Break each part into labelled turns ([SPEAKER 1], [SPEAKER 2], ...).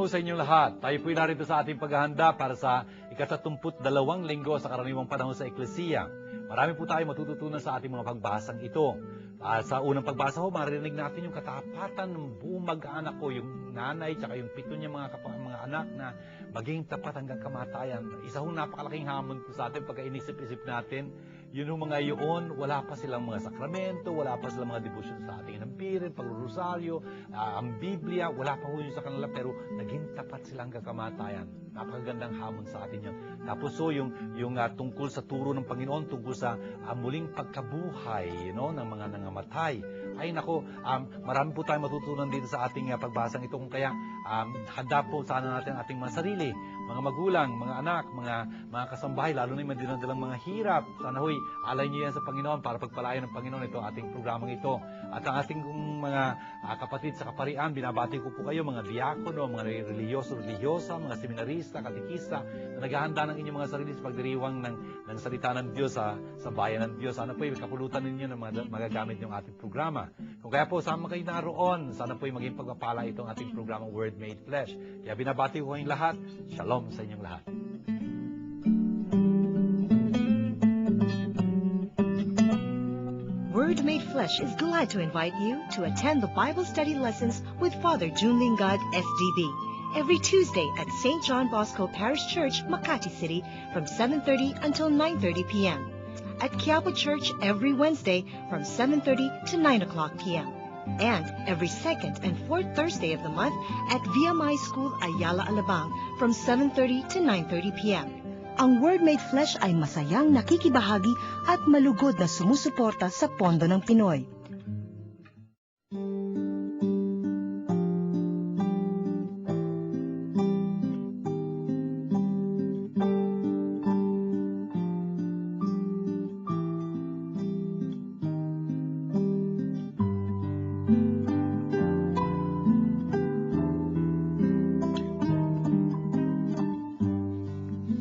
[SPEAKER 1] sa inyong lahat. Tayo po'y narito sa ating paghahanda para sa ika-32 linggo sa karaniwang panahon sa Eklesiya. Marami po tayo matututunan sa ating mga pagbasang ito. Sa unang pagbasa ko, maririnig natin yung katapatan ng buong mag-anak ko, yung nanay, tsaka yung 7 niya mga anak na maging tapat hanggang kamatayan. Isa hong napakalaking hamon po sa atin pagka inisip-isip natin, yun mga yun, wala pa silang mga sakramento, wala pa silang mga debosyon sa ating inampirin, pagrurosaryo, ang Biblia, wala pa yun sa kanila, pero naging tapat silang kakamatayan. Napakagandang hamon sa atin yun. Tapos yung tungkol sa turo ng Panginoon, tungkol sa muling pagkabuhay ng mga nangamatay. Ay nako, marami po tayong matutunan dito sa ating pagbasang ito. Kung kaya, handa po sana natin ang ating mga sarili, mga magulang, mga anak, mga kasambahay, lalo na yung dinadalang mga hirap. Sana hoy, alay niyo yan sa Panginoon para pagpalayan ng Panginoon ito, ating programang ito. At ang ating mga kapatid sa kaparian, binabati ko po kayo, mga diakono, mga reliyoso-reliyosa, mga seminarista, katikista, na naghahanda ng inyong mga sarili sa pagdiriwang ng salita ng Diyos sa bayan ng Diyos. Sana po'y kapulutan ninyo ng magagamit yung ating programa. Kung kaya po, sama kayo naroon, sana po'y maging pagpapala itong ating programang Word Made Flesh. Kaya binabati ko kayong lahat. Shalom sa inyong lahat.
[SPEAKER 2] Word Made Flesh is glad to invite you to attend the Bible study lessons with Father June Lingad, SDB, every Tuesday at St. John Bosco Parish Church, Makati City from 7:30 until 9:30 p.m. At Quiapo Church every Wednesday from 7:30 to 9 o'clock p.m. And every second and fourth Thursday of the month at VMI School Ayala Alabang from 7:30 to 9:30 p.m. Ang Word Made Flesh ay masayang nakikibahagi at malugod na sumusuporta sa pondo ng Pinoy.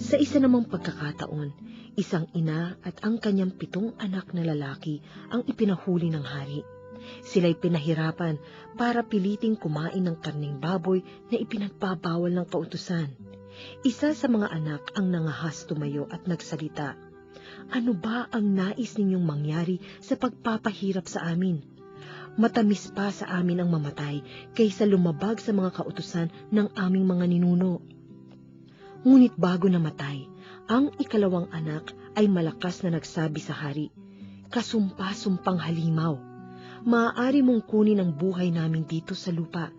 [SPEAKER 2] Sa isa namang pagkakataon, isang ina at ang kanyang 7 anak na lalaki ang ipinahuli ng hari. Sila'y pinahirapan para piliting kumain ng karneng baboy na ipinagbabawal ng kautusan. Isa sa mga anak ang nangahas tumayo at nagsalita, "Ano ba ang nais ninyong mangyari sa pagpapahirap sa amin? Matamis pa sa amin ang mamatay kaysa lumabag sa mga kautusan ng aming mga ninuno." Ngunit bago namatay, ang ikalawang anak ay malakas na nagsabi sa hari, "Kasumpa-sumpang halimaw, maaari mong kunin ang buhay namin dito sa lupa,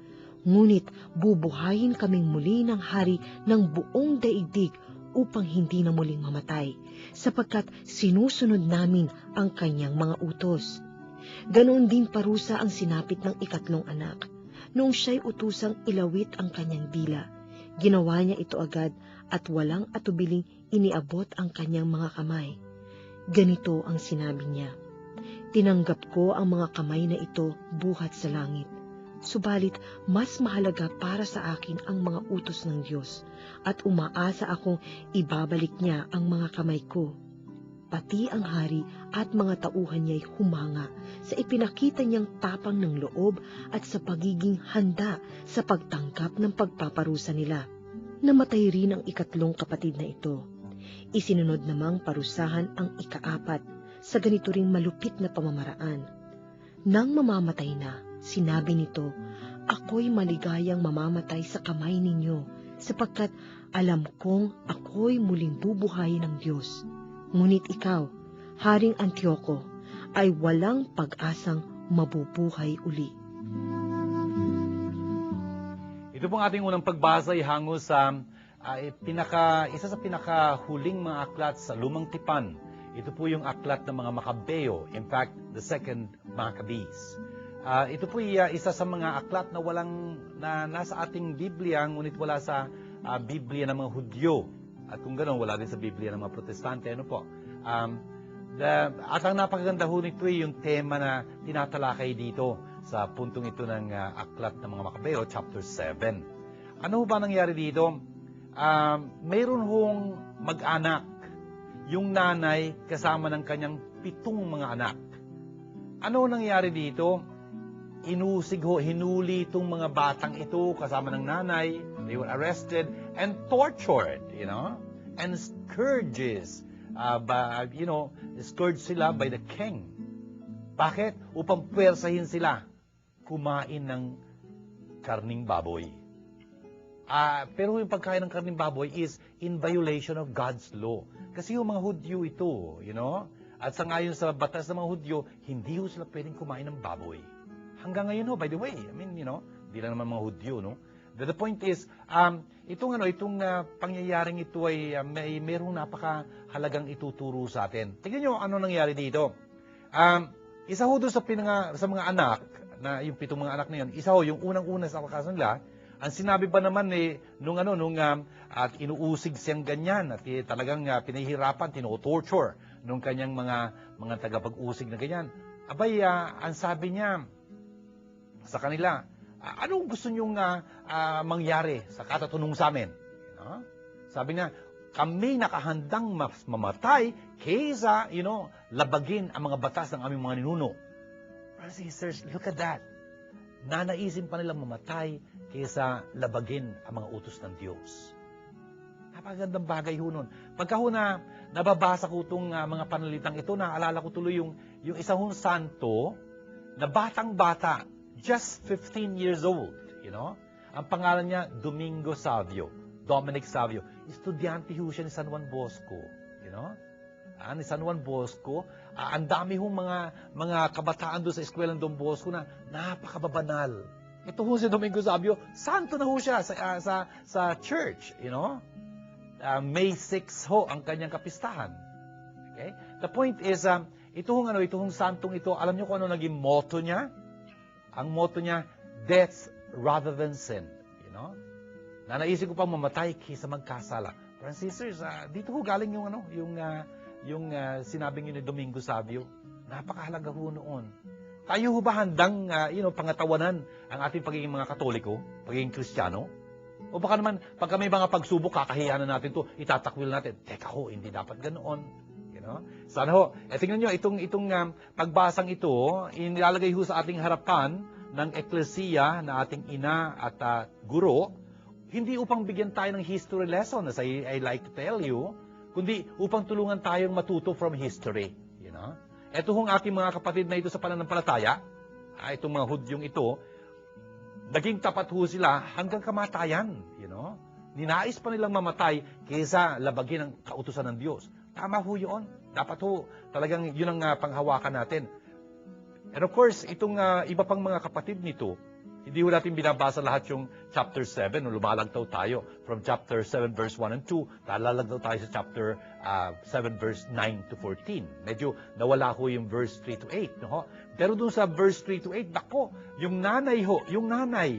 [SPEAKER 2] ngunit bubuhayin kaming muli ng hari ng buong daigdig upang hindi na muling mamatay, sapagkat sinusunod namin ang kanyang mga utos." Ganoon din parusa ang sinapit ng ikatlong anak. Noong siya'y utusang ilawit ang kanyang dila, ginawa niya ito agad at walang atubiling iniabot ang kanyang mga kamay. Ganito ang sinabi niya, "Tinanggap ko ang mga kamay na ito buhat sa langit. Subalit mas mahalaga para sa akin ang mga utos ng Diyos at umaasa akong ibabalik niya ang mga kamay ko." Pati ang hari at mga tauhan niya'y humanga sa ipinakita niyang tapang ng loob at sa pagiging handa sa pagtanggap ng pagpaparusa nila. Namatay rin ang ikatlong kapatid na ito. Isinunod namang parusahan ang ika-4 sa ganito ring malupit na pamamaraan. Nang mamamatay na, sinabi nito, "Ako'y maligayang mamamatay sa kamay ninyo, sapagkat alam kong ako'y muling bubuhayin ng Diyos. Ngunit ikaw, Haring Antioco, ay walang pag-asang mabubuhay uli."
[SPEAKER 1] Ito pong ating unang pagbasa ay hango sa isa sa pinakahuling mga aklat sa Lumang Tipan. Ito po yung aklat ng mga Makabeo, in fact, the second Maccabees. Ito po isa sa mga aklat na nasa ating Biblia, ngunit wala sa Biblia ng mga Hudyo. At kung gano'n, wala din sa Biblia ng mga Protestante. At ang napakaganda ho nito yung tema na tinatalakay dito sa puntong ito ng aklat ng mga Makabeo, chapter 7. Ano ba nangyari dito? Mayroon hong mag-anak, yung nanay kasama ng kanyang 7 mga anak. Ano nangyari dito? Hinuli itong mga batang ito kasama ng nanay, They were arrested and tortured, and scourges, scourged sila by the king. Bakit? Upang puwersahin sila kumain ng karning baboy. Pero yung pagkain ng karning baboy is in violation of God's law. Kasi yung mga Hudyo ito, at sa ngayon sa batas ng mga Hudyo, hindi sila pwedeng kumain ng baboy. Hanggang ngayon, by the way, hindi lang naman mga Hudyo, The point is, itong pangyayaring ito ay mayroong napakahalagang ituturo sa atin. Tingnan nyo ano nangyari dito. Isa ho doon sa mga anak, na yung 7 mga anak na yun, isa ho, yung unang-una sa wakasan nila, ang sinabi ba naman nung at inuusig siyang ganyan, at talagang pinahihirapan, tino-torture nung kanyang mga tagapag-usig na ganyan. Abay, ang sabi niya sa kanila, anong gusto nyong mangyari sa katatunong sa amin? Sabi niya, kami nakahandang mamatay kaysa, labagin ang mga batas ng aming mga ninuno. Brothers and sisters, look at that. Nanaisin pa nilang mamatay kaysa labagin ang mga utos ng Diyos. Napakagandang bagay ho nun. Pagka ho nababasa ko itong mga panalitang ito, naalala ko tuloy yung isang santo na batang-bata, just 15 years old, Ang pangalan niya, Domingo Savio. Dominic Savio. Estudyante ho siya ni San Juan Bosco, ni San Juan Bosco. Ang dami hong mga kabataan doon sa eskwela ng Don Bosco na napakababanal. Ito ho si Domingo Savio, santo na ho siya sa church, May 6 ho ang kanyang kapistahan. Okay? The point is, itong santong ito, alam niyo kung ano naging motto niya? Ang motto niya, death rather than sin. Nanaisip ko pang mamatay kaysa magkasala. Brothers and sisters, dito ho galing yung sinabing yun ni Domingo Savio. Napakahalaga ho noon. Tayo ho ba handang, pangatawanan ang ating pagiging mga Katoliko, pagiging Kristiyano? O baka naman, pagka may mga pagsubok, kakahiyanan natin to, itatakwil natin. Teka ho, hindi dapat ganoon. Sana ho, tingnan nyo, itong pagbasang ito, inilalagay ho sa ating harapan ng eklesiya na ating ina at guro, hindi upang bigyan tayo ng history lesson, as I like to tell you, kundi upang tulungan tayong matuto from history. Ito hong ating mga kapatid na ito sa pananampalataya, itong mga Hudyong ito, naging tapat ho sila hanggang kamatayan. Ninais pa nilang mamatay kaysa labagin ang kautusan ng Diyos. Tama ho yun. Dapat ho, talagang yun ang panghawakan natin. And of course, itong iba pang mga kapatid nito, hindi ho natin binabasa lahat yung chapter 7, lumalagtaw tayo from chapter 7 verse 1 and 2, lalagtaw tayo sa chapter 7 verse 9 to 14. Medyo nawala ho yung verse 3 to 8. Pero dun sa verse 3 to 8, nako, yung nanay,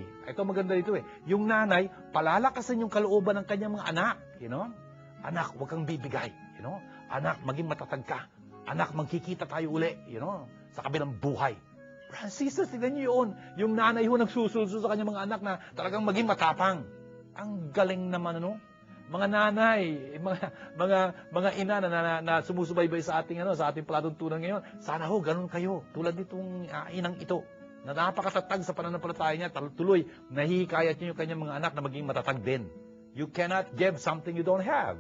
[SPEAKER 1] ito maganda dito yung nanay, palalakasan yung kalooban ng kanyang mga anak. Anak, huwag kang bibigay. Anak, maging matatag ka. Anak, magkikita tayo uli, sa kabilang buhay. Brothers and sisters, tignan niyo yun. Yung nanay ho nagsusulso sa kanyang mga anak na talagang maging matapang. Ang galing naman, Mga nanay, mga ina na sumusubaybay sa ating sa ating palatuntunan ngayon. Sana ho ganun kayo, tulad nitong inang ito. Na napakatatag sa pananampalataya niya, tuloy nahihikayat niyo yung kanyang mga anak na maging matatag din. You cannot give something you don't have,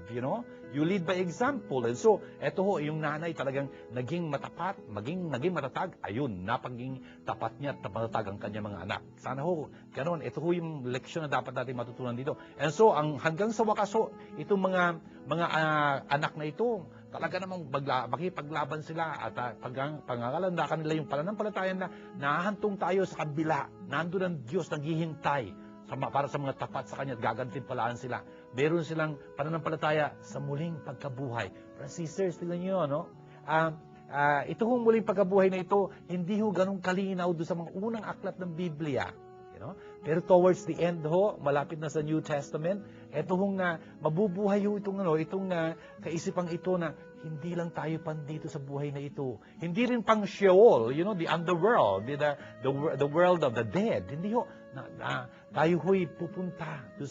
[SPEAKER 1] You lead by example. And so, eto ho, yung nanay talagang naging matapat, naging matatag. Ayun, napaging tapat niya at matatag ang kanyang mga anak. Sana ho, ganoon. Ito ho yung leksyon na dapat natin matutunan dito. And so, hanggang sa wakas ho, itong mga anak na ito, talaga namang makipaglaban sila at pangangalandakan nila yung pananampalatayan na nahahantong tayo sa kabila. Nandun ang Diyos naghihintay para sa mga tapat sa Kanya at gagantimpalaan sila. Meron silang pananampalataya sa muling pagkabuhay. Brothers and sisters, tingnan nyo, ito hong muling pagkabuhay na ito, hindi ho ganun kalinaw doon sa mga unang aklat ng Biblia. Pero towards the end ho, malapit na sa New Testament, ito hong mabubuhay ho itong kaisipang ito na hindi lang tayo pandito sa buhay na ito. Hindi rin pang Sheol, the underworld, the world of the dead. Hindi ho, tayo ho'y pupunta doon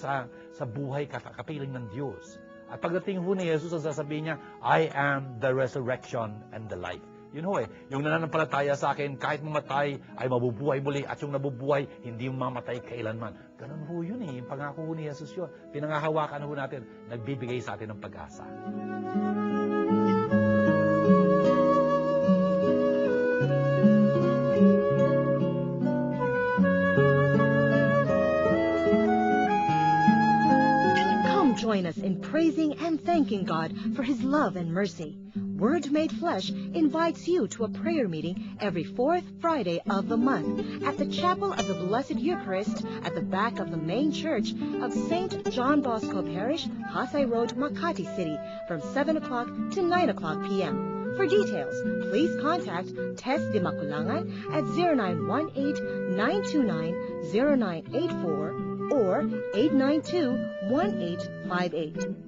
[SPEAKER 1] sa buhay kapiling ng Diyos. At pagdating ho ni Jesus, ang sasabihin niya, I am the resurrection and the life. Yun ho yung nananampalataya sa akin, kahit mamatay, ay mabubuhay muli. At yung nabubuhay, hindi mamatay kailanman. Ganun ho yun Yung pangako ho ni Jesus yun. Pinangahawakan ho natin, nagbibigay sa atin ng pag-asa.
[SPEAKER 2] Join us in praising and thanking God for His love and mercy. Word Made Flesh invites you to a prayer meeting every fourth Friday of the month at the Chapel of the Blessed Eucharist at the back of the main church of St. John Bosco Parish, Pasay Road, Makati City, from 7 o'clock to 9 o'clock p.m. For details, please contact Tess de Maculangan at 0918-929-0984 or 892-1858.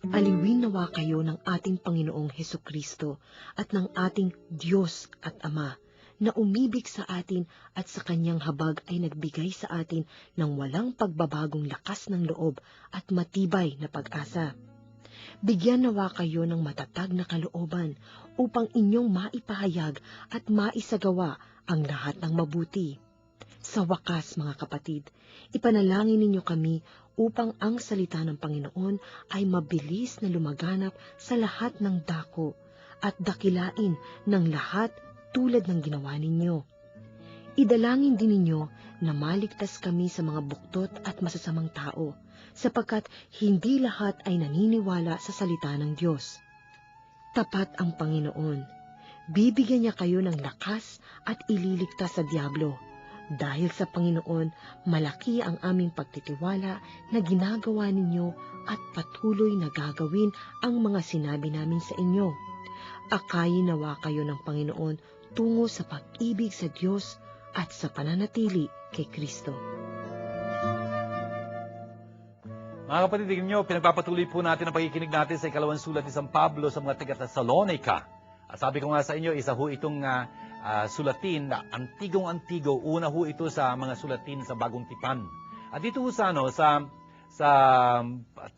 [SPEAKER 2] Aliwin nawa kayo ng ating Panginoong Hesukristo at ng ating Diyos at Ama na umibig sa atin at sa kanyang habag ay nagbigay sa atin ng walang pagbabagong lakas ng loob at matibay na pag-asa. Bigyan nawa kayo ng matatag na kalooban upang inyong maipahayag at maisagawa ang lahat ng mabuti. Sa wakas, mga kapatid, ipanalangin ninyo kami upang ang salita ng Panginoon ay mabilis na lumaganap sa lahat ng dako at dakilain ng lahat tulad ng ginawa ninyo. Idalangin din ninyo na maligtas kami sa mga buktot at masasamang tao, sapagkat hindi lahat ay naniniwala sa salita ng Diyos. Tapat ang Panginoon. Bibigyan niya kayo ng lakas at ililigtas sa dyablo. Dahil sa Panginoon, malaki ang aming pagtitiwala na ginagawa ninyo at patuloy na gagawin ang mga sinabi namin sa inyo. Akayin nawa kayo ng Panginoon tungo sa pag-ibig sa Diyos at sa pananatili kay Kristo.
[SPEAKER 1] Mga kapatid, tingnan nyo, pinagpapatuloy po natin ang pagkikinig natin sa ikalawang sulat ni San Pablo sa mga taga-Thessalonica. At sabi ko nga sa inyo, isa ho itong sulatin na antigong-antigo. Una ho ito sa mga sulatin sa Bagong Tipan. At dito ho sa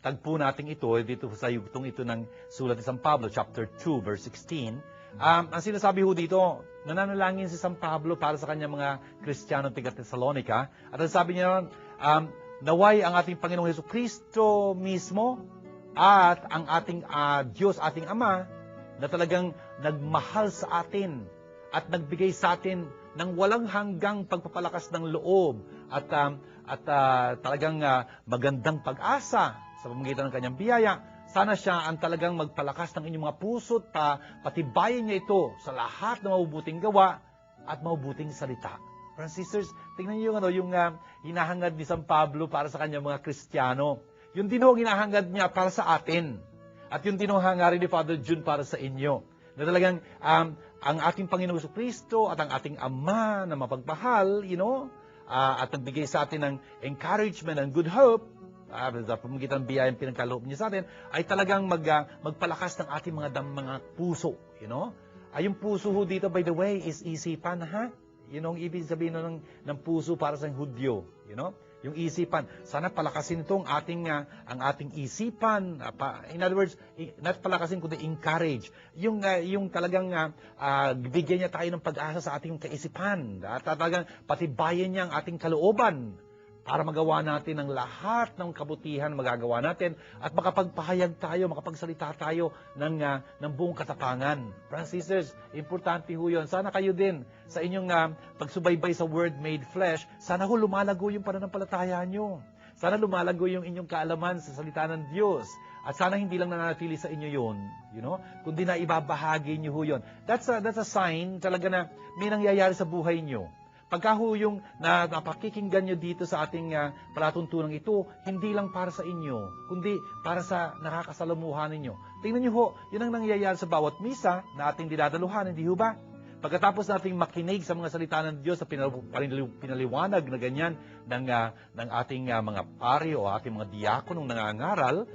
[SPEAKER 1] tagpo natin ito, dito sa yugtong ito ng sulat ni San Pablo, chapter 2, verse 16, ang sinasabi ho dito, nananalangin si San Pablo para sa kanyang mga Kristiyano taga Thessalonica. At ang sabi niya, naway ang ating Panginoong Hesukristo mismo at ang ating Diyos, ating Ama, na talagang nagmahal sa atin at nagbigay sa atin ng walang hanggang pagpapalakas ng loob at talagang magandang pag-asa sa pamamagitan ng kanyang biyaya. Sana siya ang talagang magpalakas ng inyong mga puso at patibayin niya ito sa lahat ng mabubuting gawa at mabubuting salita. Brothers and sisters, tingnan niyo yung hinahangad ni San Pablo para sa kanyang mga Kristiyano. Yun din ho hinahangad niya para sa atin. At yun din ho hangarin ni Father June para sa inyo. Na talagang ang ating Panginoong Jesucristo at ang ating Ama na mapagmahal, at nagbigay sa atin ng encouragement and good hope, sa pamamagitan ng biyayang pinagkaloob niya sa atin, ay talagang magpalakas ng ating mga puso. Yung puso ho dito, by the way, is isipan, ha? Yun ang ibig sabihin ng puso para sa Hudyo. Yung isipan. Sana palakasin ito ang ating isipan. In other words, not palakasin, kundi encourage. Yung talagang bigyan niya tayo ng pag-asa sa ating kaisipan. At talagang patibayan niya ang ating kalooban para magawa natin ang lahat ng kabutihan magagawa natin at makapagpahayag tayo, makapagsalita tayo ng buong katapangan. Brothers and sisters, importante ho yun. Sana kayo din sa inyong pagsubaybay sa Word Made Flesh, sana ho lumalago yung pananampalataya nyo. Sana lumalago yung inyong kaalaman sa salita ng Diyos. At sana hindi lang nananatili sa inyo yun, kundi na ibabahagi nyo ho yun. That's a sign talaga na may nangyayari sa buhay nyo. Pagka ho yung napakikinggan nyo dito sa ating palatuntunan ito, hindi lang para sa inyo, kundi para sa nakakasalamuhan ninyo. Tingnan nyo ho, yun ang nangyayari sa bawat misa na ating dinadaluhan, hindi ho ba? Pagkatapos nating makinig sa mga salita ng Diyos sa pinaliwanag na ganyan ng ating mga pari o ating mga diakonong nangangaral,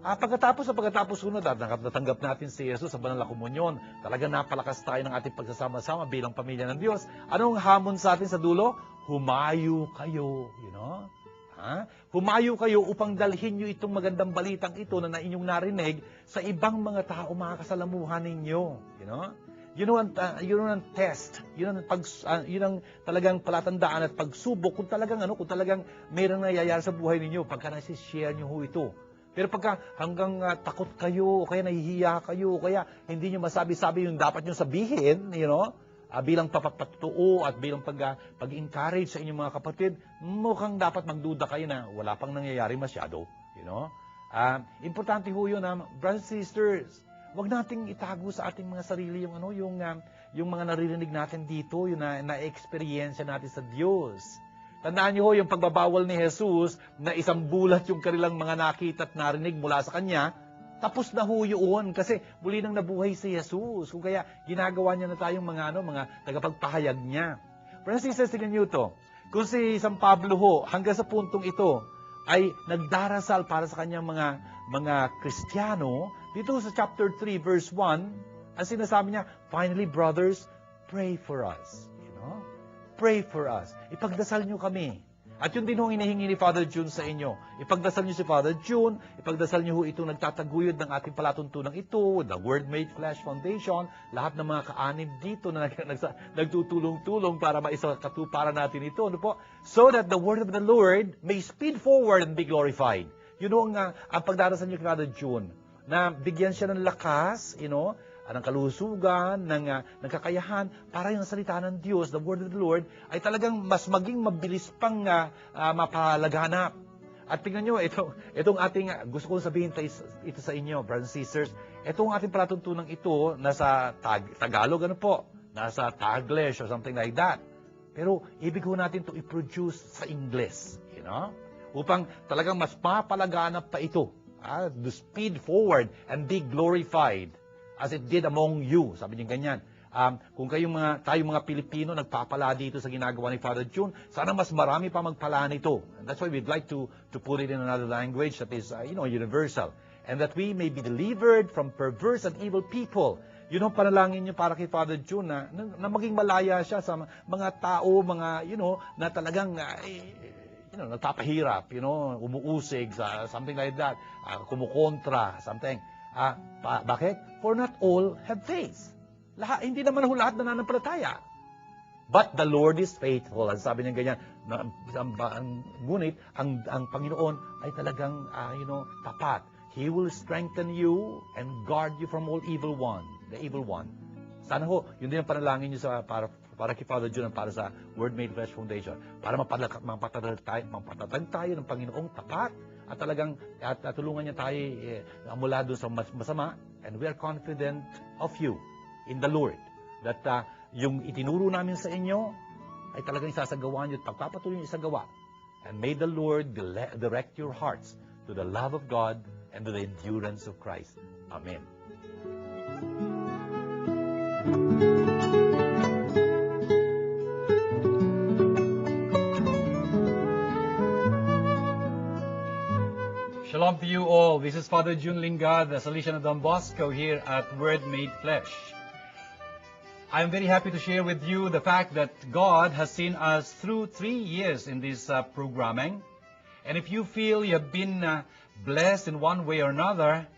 [SPEAKER 1] pagkatapos sunod at natanggap natin si Jesus sa banal na komunyon, talaga napalakas tayo ng ating pagsasama-sama bilang pamilya ng Diyos. Anong hamon sa atin sa dulo? Humayo kayo, Humayo kayo upang dalhin nyo itong magandang balitang ito na inyong narinig sa ibang mga tao makakasalamuhan ninyo. Yun ang test. Yun ang talagang palatandaan at pagsubok kung talagang mayroong nangyayari sa buhay ninyo pagka nasi-share nyo ito. Pero pagka hanggang takot kayo, o kaya nahihiya kayo, o kaya hindi nyo masabi-sabi yung dapat nyo sabihin, bilang papatutuo at bilang pag-encourage sa inyong mga kapatid, mukhang dapat magduda kayo na wala pang nangyayari masyado. Importante ho yun, brothers and sisters, wag nating itago sa ating mga sarili yung mga naririnig natin dito, yung na-experience natin sa Diyos. Tandaan niyo ho yung pagbabawal ni Jesus na isang bulat yung kanilang mga nakita at narinig mula sa Kanya, tapos na ho yun kasi muli nang nabuhay si Jesus. Kung kaya ginagawa niya na tayong mga tagapagpahayag niya. Pero tingnan niyo to. Kung si San Pablo ho, hanggang sa puntong ito, ay nagdarasal para sa kanyang mga Kristiyano, dito sa chapter 3, verse 1, ang sinasabi niya, finally, brothers, pray for us. Pray for us. Ipagdasal niyo kami. At yun din ho hinihingi ni Father June sa inyo. Ipagdasal niyo si Father June, ipagdasal niyo ho itong nagtataguyod ng ating palatuntunan ito, the Word Made Flesh Foundation, lahat ng mga kaanib dito na nagtutulong-tulong para maisakatuparan natin ito. So that the Word of the Lord may speed forward and be glorified. Yun ho ang pagdarasal niyo kay Father June, na bigyan siya ng lakas, ng kalusugan, ng kakayahan, para yung salita ng Diyos, the Word of the Lord, ay talagang mas maging mabilis pang mapalaganap. At tingnan nyo, itong ating, gusto kong sabihin ito sa inyo, brothers and sisters, itong ating palatuntunan ito, nasa Tagalog, nasa Taglish or something like that. Pero, ibig ho natin ito i-produce sa English, upang talagang mas mapalaganap pa ito, to speed forward and be glorified, as it did among you. Sabi niya ganyan. Kung tayong mga Pilipino nagpapala dito sa ginagawa ni Father June, sana mas marami pa magpala nito. And that's why we'd like to put it in another language that is, universal. And that we may be delivered from perverse and evil people. Yun ang panalangin niyo para kay Father June na maging malaya siya sa mga tao, na talagang nagpapahirap, umuusig, something like that, kumukontra, something. Bakit? For not all have faith. Hindi naman lahat nananampalataya. But the Lord is faithful. Ang sabi niya ganyan, ngunit ang Panginoon ay talagang tapat. He will strengthen you and guard you from all the evil one. Sana ho, yun din ang panalangin niyo para kay Father June, para sa Word Made Flesh Foundation, para mapatatag tayo ng Panginoong tapat. At talagang tulungan niya tayo mula doon sa masama. And we are confident of you in the Lord. That yung itinuro namin sa inyo ay talagang isasagawa niyo at pagpapatuloy niyo isagawa. And may the Lord direct your hearts to the love of God and to the endurance of Christ. Amen.
[SPEAKER 3] Shalom to you all. This is Father June Lingad, the Salesian of Don Bosco here at Word Made Flesh. I'm very happy to share with you the fact that God has seen us through 3 years in this programming. And if you feel you have been blessed in one way or another,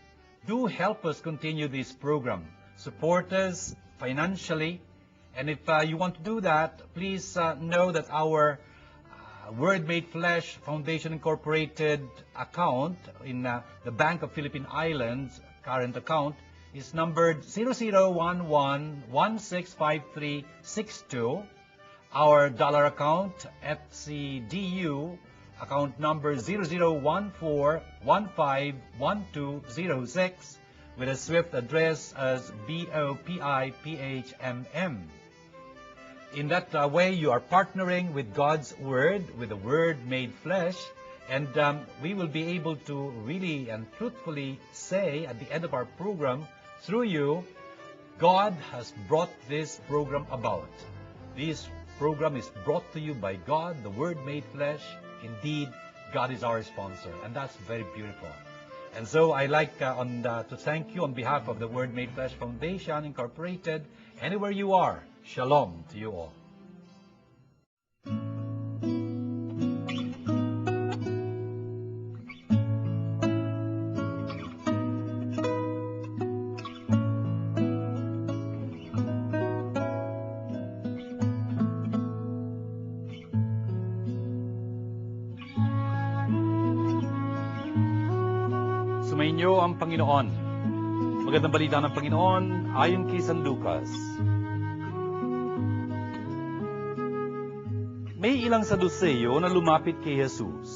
[SPEAKER 3] do help us continue this program. Support us financially. And if you want to do that, please know that our Word Made Flesh Foundation Incorporated account in the Bank of Philippine Islands, current account, is numbered 0011-165362. Our dollar account, FCDU, account number 0014151206, with a SWIFT address as BOPIPHMM. In that way, you are partnering with God's Word, with the Word Made Flesh, and we will be able to really and truthfully say at the end of our program, through you, God has brought this program about. This program is brought to you by God, the Word made flesh. Indeed, God is our sponsor, and that's very beautiful. And so I like to thank you on behalf of the Word Made Flesh Foundation Incorporated. Anywhere you are, shalom to you all.
[SPEAKER 1] Sumainyo ang Panginoon. Magandang balita ng Panginoon ayon kay San Lucas. May ilang Saduseyo na lumapit kay Jesus.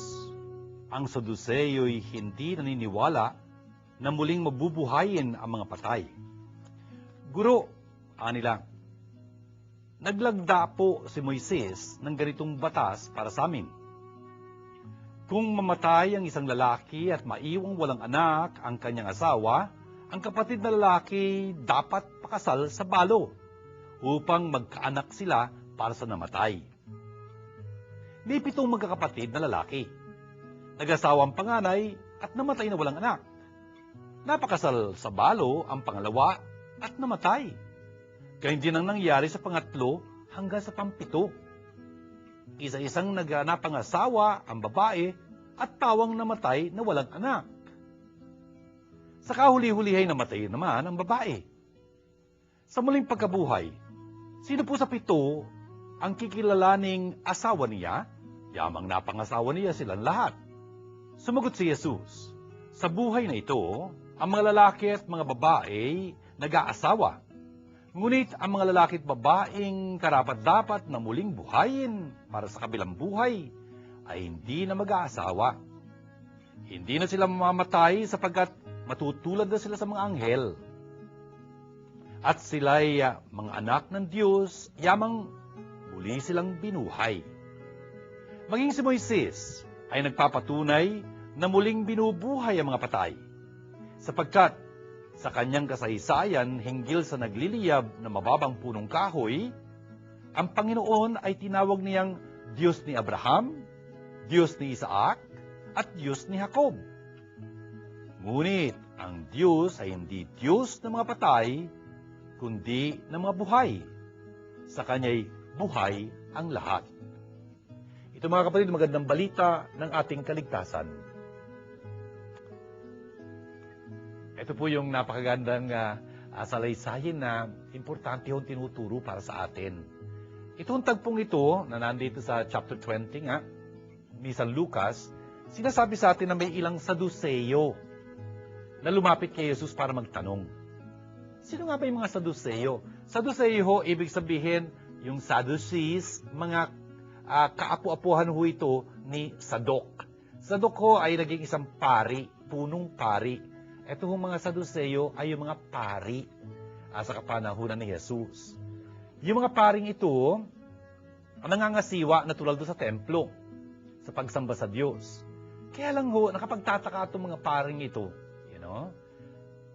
[SPEAKER 1] Ang Saduseyo'y hindi naniniwala na muling mabubuhayin ang mga patay. Guro, anila, naglagda po si Moises ng ganitong batas para sa amin. Kung mamatay ang isang lalaki at maiwang walang anak ang kanyang asawa, ang kapatid na lalaki dapat pakasal sa balo upang magkaanak sila para sa namatay. May 7 magkakapatid na lalaki. Nag-asawa ang panganay at namatay na walang anak. Napakasal sa balo ang pangalawa at namatay. Gayun din ang nangyari sa pangatlo hanggang sa pang-7. Isa-isang napangasawa ang babae at tawang namatay na walang anak. Sa kahuli-hulihay namatay naman ang babae. Sa muling pagkabuhay, sino po sa 7 ang kikilalaning asawa niya? Yamang napangasawa niya silang lahat. Sumagot si Jesus, sa buhay na ito, ang mga lalaki at mga babae nag-aasawa. Ngunit ang mga lalaki at babaeng karapat-dapat na muling buhayin para sa kabilang buhay ay hindi na mag-aasawa. Hindi na sila mamamatay sapagkat matutulad na sila sa mga anghel. At sila'y mga anak ng Diyos, yamang muli silang binuhay. Maging si Moises ay nagpapatunay na muling binubuhay ang mga patay, sapagkat sa kanyang kasaysayan hinggil sa nagliliyab na mababang punong kahoy, ang Panginoon ay tinawag niyang Diyos ni Abraham, Diyos ni Isaac, at Diyos ni Jacob. Ngunit ang Diyos ay hindi Diyos ng mga patay, kundi ng mga buhay. Sa Kanya'y buhay ang lahat. Ito mga kapatid, magandang balita ng ating kaligtasan. Ito po yung napakagandang salaysayin na importante yung tinuturo para sa atin. Itong tagpong ito, na nandito sa chapter 20 ni San Lucas, sinasabi sa atin na may ilang Saduseyo na lumapit kay Jesus para magtanong. Sino nga ba yung mga Saduseyo? Saduseyo, ibig sabihin, yung Sadducees, mga kaapu-apuhan ho ito ni Sadok. Sadok ho ay naging isang pari, punong pari. Ito hong mga Saduseyo ay yung mga pari sa kapanahunan ni Jesus. Yung mga paring ito, ang nangangasiwa na tulad doon sa templo, sa pagsamba sa Diyos. Kaya lang ho, nakapagtataka itong mga paring ito. You know?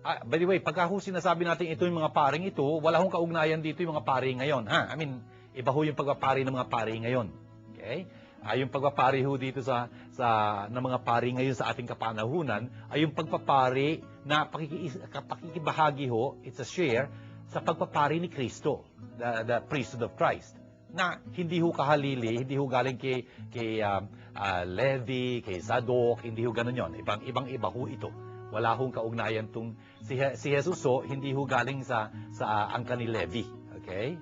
[SPEAKER 1] By the way, pagka ho sinasabi natin ito yung mga paring ito, wala hong kaugnayan dito yung mga pari ngayon. I mean, iba ho yung pagpapari ng mga pari ngayon. Okay? Yung pagpapari ho dito ng mga pari ngayon sa ating kapanahunan ay yung pagpapari na pakikibahagi ho, it's a share, sa pagpapari ni Kristo, the priesthood of Christ. Na hindi ho kahalili, hindi ho galing kay Levi, kay Zadok, hindi ho ganun yon. Ibang-iba ho ito. Wala hong kaugnayan tong si Jesus ho, hindi ho galing sa angka ni Levi. Okay?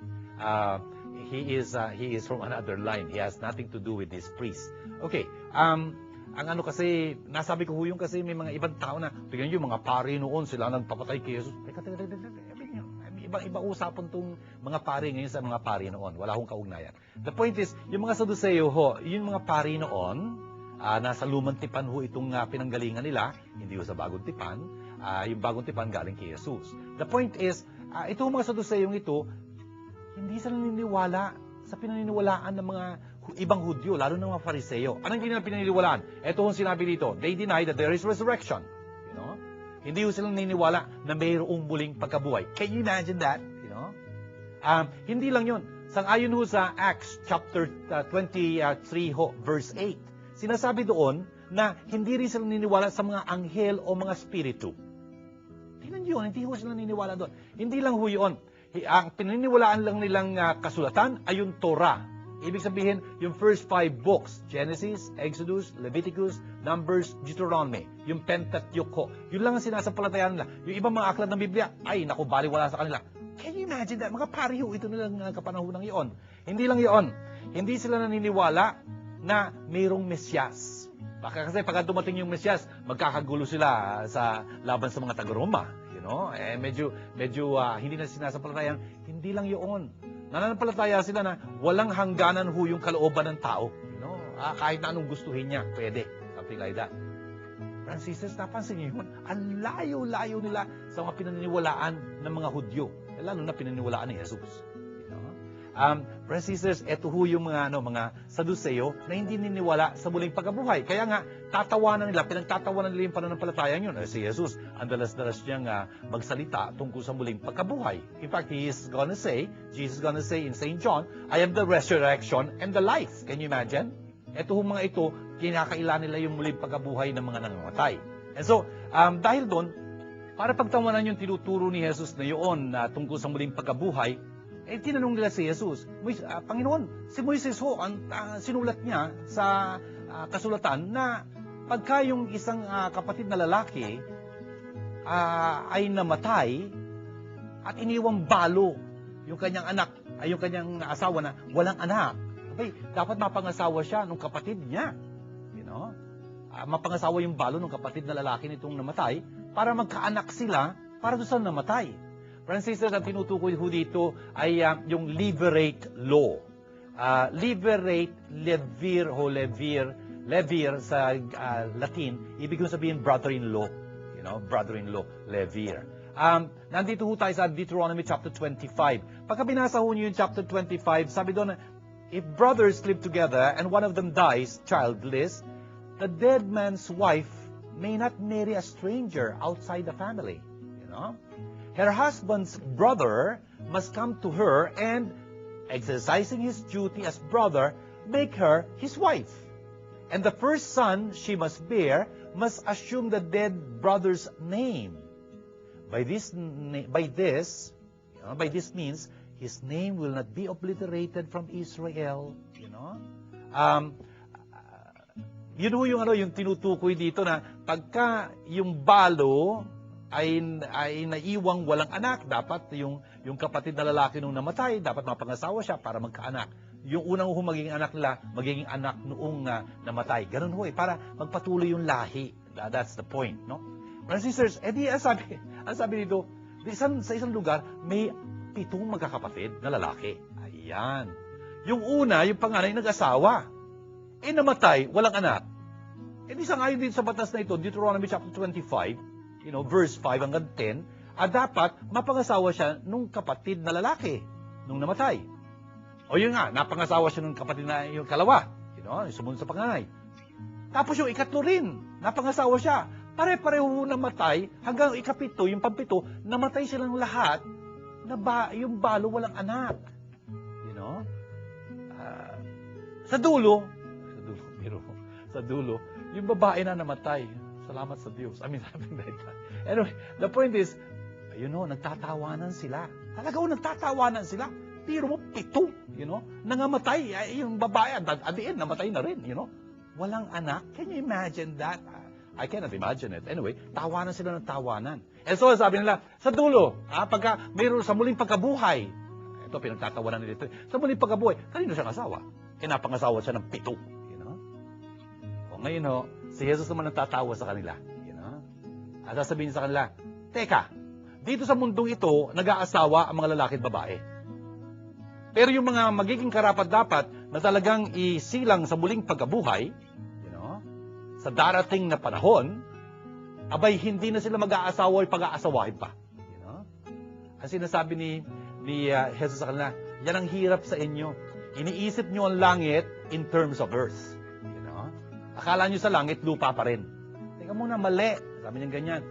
[SPEAKER 1] He is from another line. He has nothing to do with this priest. Okay. Ang ano kasi, nasabi ko yung kasi may mga ibang tao na, tingnan nyo, mga pari noon, sila nagpapatay kay Jesus. Ibang usapan tong mga pari ngayon sa mga pari noon. Wala hong kaugnayan. The point is, yung mga Saduseyo ho, yung mga pari noon, nasa lumang tipan ho itong pinanggalingan nila, hindi ho sa bagong tipan. Yung bagong tipan galing kay Jesus. The point is, itong mga Saduseyong ito, hindi sila naniniwala sa pinaniniwalaan ng mga ibang Hudyo, lalo ng mga Fariseo. Anong hindi nila pinaniniwalaan? Ito ang sinabi dito, they deny that there is resurrection. You know? Hindi ho sila naniniwala na mayroong muling pagkabuhay. Can you imagine that? Hindi lang yun. Sang-ayon ho sa Acts chapter 23 verse 8. Sinasabi doon na hindi rin sila naniniwala sa mga anghel o mga spiritu. Tingnan niyo, hindi ho sila naniniwala doon. Hindi lang ho yun. Ang pininiwalaan lang nilang kasulatan ay yung Torah. Ibig sabihin, yung first 5 books, Genesis, Exodus, Leviticus, Numbers, Deuteronomy, yung Pentateuch ho. Yun lang ang sinasampalatayaan nila. Yung ibang mga aklat ng Biblia, ay naku, baliwala sa kanila. Can you imagine that? Mga pariho, ito nilang kapanahonan iyon. Hindi lang iyon. Hindi sila naniniwala na mayroong Mesyas. Baka kasi pagka dumating yung Mesyas, magkakagulo sila sa laban sa mga taga-Roma. Medyo hindi na sinasampalatayan. Hindi lang iyon. Nananampalataya sila na walang hangganan ho yung kalooban ng tao. Kahit na anong gustuhin niya, pwede. Something like that. Brothers and sisters, napansin niyo yun? Ang layo-layo nila sa mga pinaniniwalaan ng mga Hudyo. Lalo na pinaniniwalaan ni Jesus. Brothers and sisters, eto ho yung mga Saduseo na hindi niniwala sa muling pagkabuhay. Kaya nga, pinagtatawanan nila yung pananampalataya yun. Si Jesus, ang dalas-dalas niyang magsalita tungkol sa muling pagkabuhay. In fact, Jesus is gonna say in St. John, I am the resurrection and the life. Can you imagine? Eto ho mga ito, kinakaila nila yung muling pagkabuhay ng mga nangamatay. And so, dahil doon, para pagtawanan yung tinuturo ni Jesus na yun tungkol sa muling pagkabuhay, tinanong nila si Jesus, Panginoon, si Moises ho, sinulat niya sa kasulatan na pagka yung isang kapatid na lalaki ay namatay at iniwang balo yung kanyang anak, ay yung kanyang asawa na walang anak, dapat mapangasawa siya ng kapatid niya. Mapangasawa yung balo ng kapatid na lalaki nitong namatay para magkaanak sila para doon sa namatay. Brothers and sisters, ang tinutukoy ho dito ay yung liberate law. Liberate, levir sa Latin, ibig sabihin brother-in-law. Brother-in-law, levir. Nandito ho tayo sa Deuteronomy chapter 25. Pagka binasa ho niyo yung chapter 25, sabi doon, if brothers live together and one of them dies childless, the dead man's wife may not marry a stranger outside the family. Her husband's brother must come to her and, exercising his duty as brother, make her his wife. And the first son she must bear must assume the dead brother's name. By this means, his name will not be obliterated from Israel. Yun ho yung tinutukoy dito na pagka yung balo ay naiwang walang anak, dapat yung kapatid na lalaki nung namatay, dapat mapangasawa siya para magkaanak. Yung unang magiging anak nila, magiging anak noong namatay. Ganun ho para magpatuloy yung lahi. That's the point, no? Brothers and sisters, ang sabi dito, sa isang lugar, may 7 magkakapatid na lalaki. Ayan. Yung una, yung panganay, nag-asawa. Namatay, walang anak. Sangayon din sa batas na ito, Deuteronomy chapter 25, verse 5 hanggang 10, dapat mapangasawa siya nung kapatid na lalaki, nung namatay. O yun nga, napangasawa siya nung kapatid na yung kalawa, yung sumunod sa panganay. Tapos yung ikatlo rin, napangasawa siya. Pare-pareho namatay, hanggang ikapito, yung pampito, namatay silang lahat, yung balo walang anak. Sa dulo, yung babae na namatay, salamat sa Diyos. Something like that. Anyway, the point is, nagtatawanan sila. Nagtatawanan sila. Pero mo, 7, nangamatay. Yung babae, at the end, namatay na rin, Walang anak. Can you imagine that? I cannot imagine it. Anyway, tawanan sila ng tawanan. And so, sabi nila, sa dulo, pagka mayroon sa muling pagkabuhay, ito, pinagtatawanan nila ito. Sa muling pagkabuhay, kanino siyang asawa? Napangasawa siya ng 7. O ngayon, si Jesus naman nagtatawa sa kanila. At sasabihin sa kanila, teka, dito sa mundong ito, nag-aasawa ang mga lalaki at babae. Pero yung mga magiging karapat-dapat na talagang isilang sa muling pagkabuhay, sa darating na panahon, abay hindi na sila mag-aasawa o pag-aasawahin pa. Ang sinasabi ni Jesus sa kanila, yan ang hirap sa inyo. Iniisip nyo ang langit in terms of earth. Akala nyo sa langit, lupa pa rin. Teka muna, mali. Sabi niya ganyan.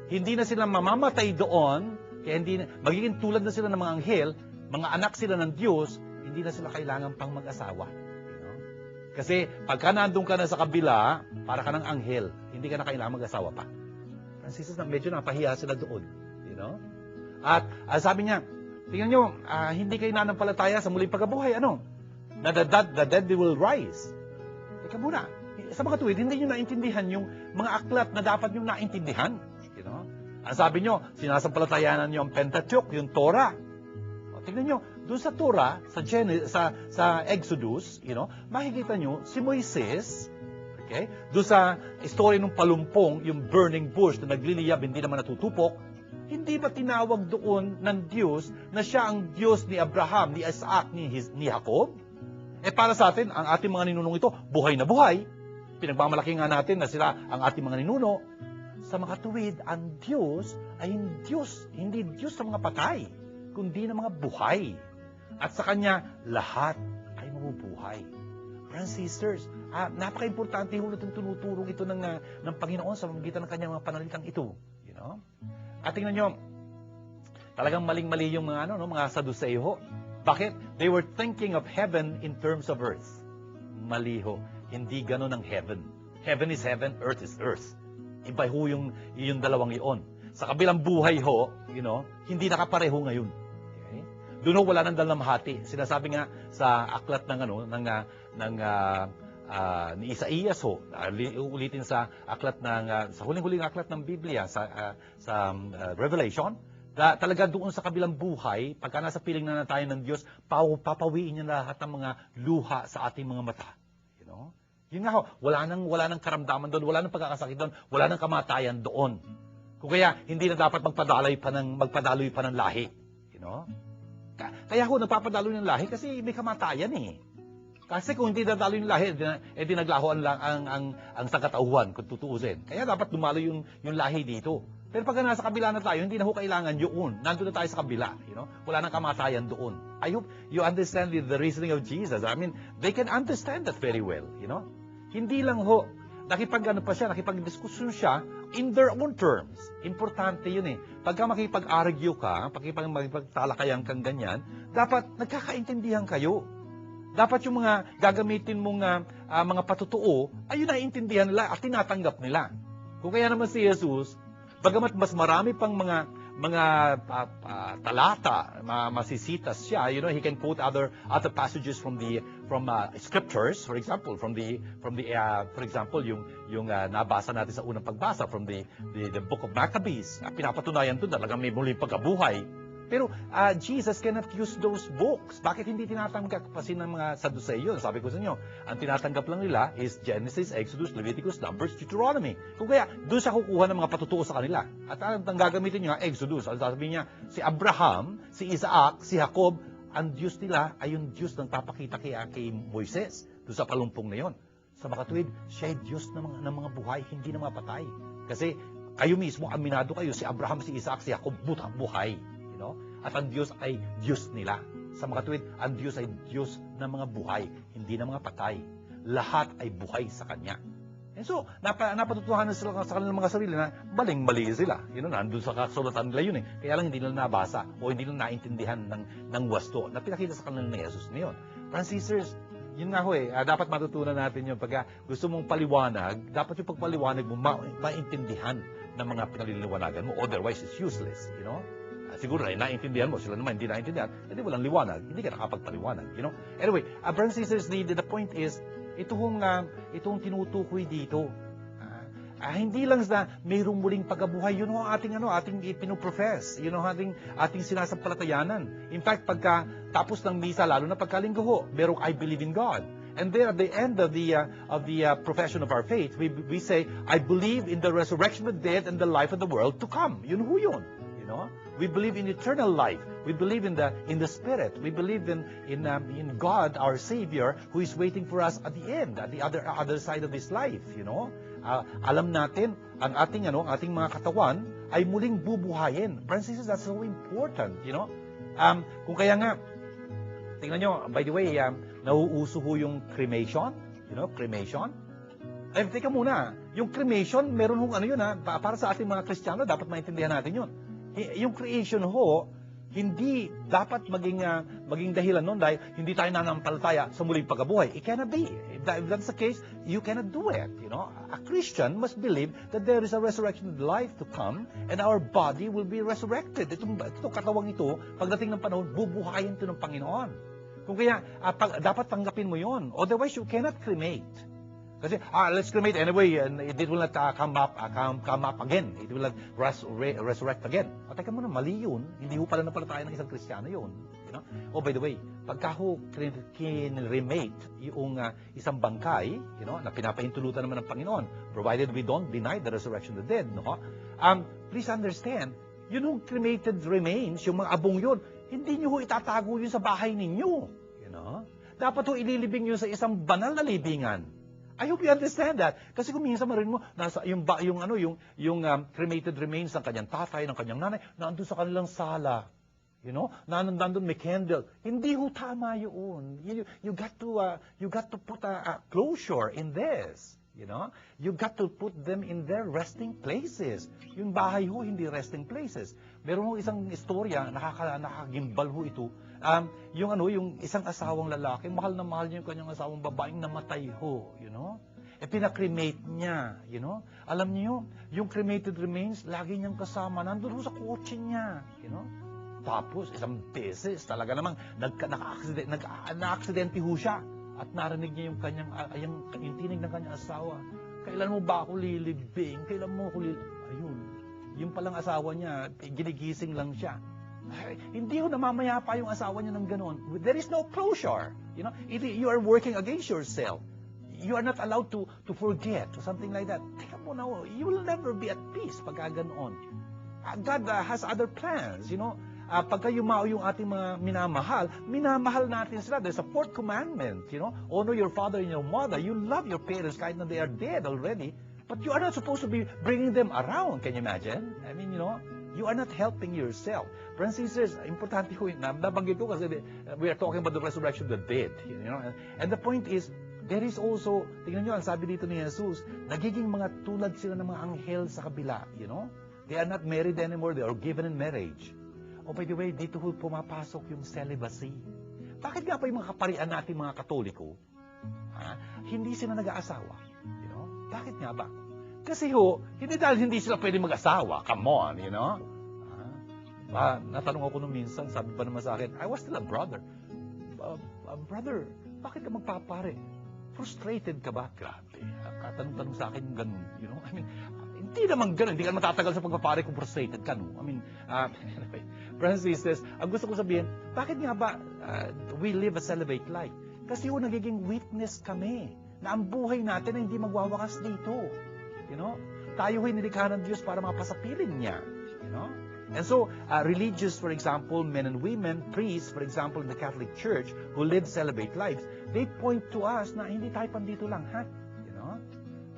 [SPEAKER 1] Hindi na sila mamamatay doon, kaya magiging tulad na sila ng mga anghel, mga anak sila ng Diyos, hindi na sila kailangan pang mag-asawa. Kasi pagka nandun ka na sa kabila, para ka ng anghel, hindi ka na kailangan mag-asawa pa. Francis, medyo napahiya sila doon. At sabi niya, tingnan nyo, hindi kayo nanampalataya sa muling pagkabuhay. Na the dead will rise. Teka muna, sa mga tuwid, hindi nyo naintindihan yung mga aklat na dapat nyo naintindihan. Ang sabi nyo, sinasampalatayanan nyo ang Pentateuch, yung Torah. Tingnan nyo, doon sa Torah, sa Exodus, makikita nyo si Moises, okay? Doon sa story ng palumpong, yung burning bush na nagliliyab, hindi naman natutupok, hindi ba tinawag doon ng Diyos na siya ang Diyos ni Abraham, ni Isaac, ni Jacob? Para sa atin, ang ating mga ninunong ito, buhay na buhay. Pinagmamalaki nga natin na sila ang ating mga ninuno. Sa makatuwid, ang Diyos ay hindi Diyos sa mga patay, kundi ng mga buhay. At sa Kanya, lahat ay mabubuhay. Brothers and sisters, napaka-importante itong tinuturong ito ng Panginoon sa pamamagitan ng Kanyang mga panalitang ito. At tingnan nyo, talagang maling-mali yung mga Saduceo. Bakit? They were thinking of heaven in terms of earth. Maliho. Hindi ganun ang heaven. Heaven is heaven, earth is earth. Iba ho yung dalawang iyon. Sa kabilang buhay ho, hindi nakapareho ngayon. Okay? Doon ho wala nang dalamhati. Sinasabi nga sa aklat ni Isaías ho, ulitin sa aklat sa huling-huling aklat ng Biblia sa Revelation, talaga doon sa kabilang buhay, pagka nasa piling na tayo ng Diyos, papawiin niya lahat ng mga luha sa ating mga mata. Yun nga ho, wala nang karamdaman doon, wala nang pagkakasakit doon, wala nang kamatayan doon. Kung kaya, hindi na dapat magpadaloy pa ng lahi. Kaya ho, nagpapadaloy ng lahi kasi may kamatayan eh. Kasi kung hindi dadaloy ng lahi, di naglaho ang sangkatauhan, kung tutuusin. Kaya dapat dumalo yung lahi dito. Pero pag nasa kabila na tayo, hindi na ho kailangan yun. Nandun na tayo sa kabila. Wala nang kamatayan doon. I hope you understand the reasoning of Jesus. I mean, they can understand that very well. Hindi lang ho, nakipag-diskusyon siya in their own terms. Importante yun eh. Pagka makipag-argue ka, makipagtalakayan kang ganyan, dapat nagkakaintindihan kayo. Dapat yung mga gagamitin mong mga patutuo, ayun naiintindihan nila at tinatanggap nila. Kung kaya naman si Jesus, bagamat mas marami pang mga talata, masisitas siya, he can quote other passages from scriptures, for example, for example, yung nabasa natin sa unang pagbasa from the book of Maccabees. Pinapatunayan doon talagang may muling pagkabuhay. Pero Jesus cannot use those books. Bakit hindi tinatanggap kasi ng mga Saduceo? Sabi ko sa inyo, ang tinatanggap lang nila is Genesis, Exodus, Leviticus, Numbers, Deuteronomy. Kung kaya, doon siya kukuha ng mga patutuo sa kanila. At ang gagamitin niya, Exodus. Ang sasabihin niya, si Abraham, si Isaac, si Jacob, ang Diyos nila ay yung Diyos ng papakita kay Moises doon sa palumpong na yon. Sa makatuwid, siya ay Diyos ng mga buhay, hindi ng mga patay. Kasi kayo mismo, aminado kayo, si Abraham, si Isaac, si Jacob, butang buhay. At ang Diyos ay Diyos nila. Sa mga tuwid, ang Diyos ay Diyos ng mga buhay, hindi ng mga patay. Lahat ay buhay sa Kanya. And so, napatutuhanan sila sa kanilang mga sarili na maling-mali sila. Nandun sa kasulatan nila yun eh. Kaya lang hindi nila nabasa o hindi nila naintindihan ng wasto na pinakita sa kanila ni Jesus na yun. Brothers and sisters, yun nga ho eh, dapat matutunan natin yun. Pagka gusto mong paliwanag, dapat yung pagpaliwanag mo maintindihan ng mga pinaliliwanagan mo. Otherwise, it's useless. Siguro na naintindihan mo, sila naman hindi naintindihan, hindi walang liwanag, hindi ka nakapagpaliwanag. Anyway, brothers and sisters, the point is, itong tinutukoy dito, hindi lang na mayroong muling pagkabuhay, yun ang ating ipinoprofess, yun ang ating sinasampalatayanan. In fact, pagka tapos ng misa, lalo na pagkalinggo ho, merong I believe in God. And there, at the end of the profession of our faith, we say, I believe in the resurrection of the dead and the life of the world to come. Yun ho yun. We believe in eternal life. We believe in the Spirit. We believe in God, our Savior, who is waiting for us at the end, at the other side of this life. Alam natin ang ating mga katawan ay muling bubuhayin. Francis, that's so important. Kung kaya nga, tingnan nyo. By the way, nauuso ho yung cremation. Cremation. Ay, teka muna. Yung cremation, meron hong ano yun para sa ating mga Kristiyano, dapat maintindihan natin yun. Yung creation ho, hindi dapat maging dahilan nun dahil hindi tayo nanampalataya sa muling pagkabuhay. It cannot be. If that's the case, you cannot do it. You know, a Christian must believe that there is a resurrection life to come and our body will be resurrected. Itong katawang ito, pagdating ng panahon, bubuhayin ito ng Panginoon. Kung kaya, dapat tanggapin mo yon. Otherwise, you cannot cremate. Kasi, let's cremate anyway, and it will not come up again. It will not resurrect again. Teka muna, mali yun. Hindi ho pala napalataya ng isang Kristiyano yun. You know? Oh, by the way, pagka ho kinremate yung isang bangkay, you know, na pinapahintulutan naman ng Panginoon, provided we don't deny the resurrection of the dead, no? Please understand, yun yung cremated remains, yung mga abong yun, hindi nyo ho itatago yun sa bahay ninyo. You know? Dapat ho ililibing yun sa isang banal na libingan. I hope you understand that. Kasi kung minsan marinig mo, nasa yung cremated remains ng kanyang tatay, ng kanyang nanay, nandun sa kanilang sala. You know? Nandun may candle. Hindi ho tama yun. You got to put a closure in this. You know? You got to put them in their resting places. Yung bahay ho, hindi resting places. Meron ho isang istorya, nakagimbal ho ito. Yung isang asawang lalaki, mahal na mahal niya yung kanyang asawang babaeng namatay ho, you know? Pinacremate niya, you know? Alam niyo, yung cremated remains, lagi niyang kasama, nandun ho sa kotse niya, you know? Tapos, isang beses, talaga namang, naka-aksidente ho siya. At narinig niya yung yung tinig ng kanyang asawa. Kailan mo ba ako lilibing? Kailan mo ako Ayun. Yung palang asawa niya, ginigising lang siya. Hindi ho namamaya pa yung asawa niya ng ganon. There is no closure. You know, you are working against yourself. You are not allowed to forget or something like that. Teka muna, you will never be at peace pagka ganon. God has other plans, you know. Pagka yumao yung ating mga minamahal natin sila. There's a fourth commandment, you know. Honor your father and your mother. You love your parents kahit na they are dead already. But you are not supposed to be bringing them around. Can you imagine? I mean, you know, you are not helping yourself. Friends and sisters, importante ko yun. Nabanggit ko kasi we are talking about the resurrection of the dead. You know? And the point is, there is also, tingnan nyo, ang sabi dito ni Jesus, nagiging mga tulad sila ng mga anghel sa kabila. You know? They are not married anymore. They are given in marriage. Oh, by the way, dito pumapasok yung celibacy. Bakit nga pa yung mga kaparian natin, mga Katoliko, hindi sila nag-aasawa? You know? Bakit nga ba? Kasi hindi dahil hindi sila pwede mag-asawa. Come on, you know? Natanong ako nung minsan, sabi pa naman sa akin, I was still a brother. Brother, bakit ka magpapare? Frustrated ka ba? Grabe. Katanong-tanong sa akin yung ganun. You know? I mean, hindi naman ganun. Hindi ka matatagal sa pagpapare kung frustrated ka, no? I mean, anyway, friends and sisters, ang gusto ko sabihin, bakit nga ba we live a celibate life? Kasi nagiging witness kami na ang buhay natin ay hindi magwawakas dito. You know? Tayo ay nilikha ng Diyos para mapasapiling niya. You know? And so, religious, for example, men and women, priests, for example, in the Catholic Church, who live celibate lives, they point to us na hindi tayo pandito lang, ha? You know?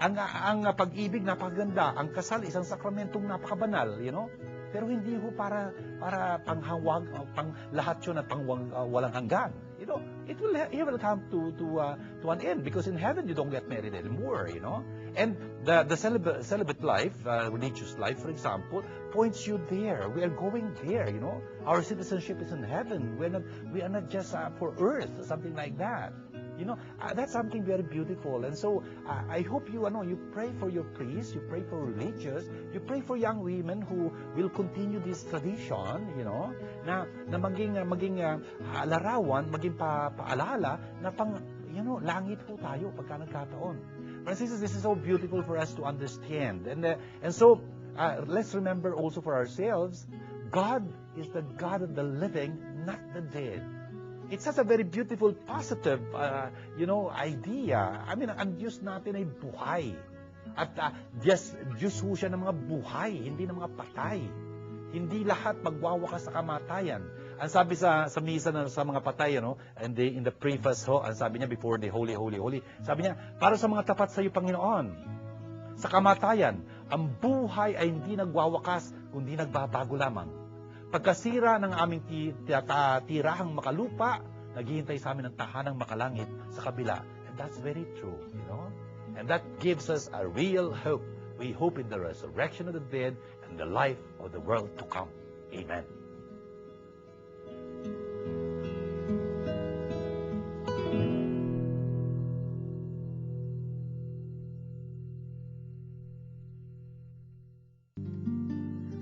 [SPEAKER 1] Ang pag-ibig napakaganda, ang kasal isang sakramentong napakabanal, you know? Pero hindi ho para panghawag, pang lahat yun at pang walang hanggan. You know, it will come to an end because in heaven you don't get married anymore, you know. And the celibate life, religious life, for example, points you there. We are going there, you know. Our citizenship is in heaven. We are not just for earth, something like that. You know, that's something very beautiful. And so, I hope you pray for your priests, you pray for religious, you pray for young women who will continue this tradition, you know, na maging larawan, maging paalala na langit po tayo pagka nagkataon. Francis, this is so beautiful for us to understand. And so, let's remember also for ourselves, God is the God of the living, not the dead. It's such a very beautiful, positive, idea. I mean, ang Diyos natin ay buhay. At Diyos ho siya ng mga buhay, hindi ng mga patay. Hindi lahat magwawakas sa kamatayan. Ang sabi sa misa sa mga patay, and in the preface ang sabi niya before the Holy, Holy, Holy, sabi niya, para sa mga tapat sa iyo, Panginoon, sa kamatayan, ang buhay ay hindi nagwawakas, kundi nagbabago lamang. Pagkasira ng aming tirahang makalupa, naghihintay sa amin ng tahanang makalangit sa kabila. And that's very true, you know? And that gives us a real hope. We hope in the resurrection of the dead and the life of the world to come. Amen.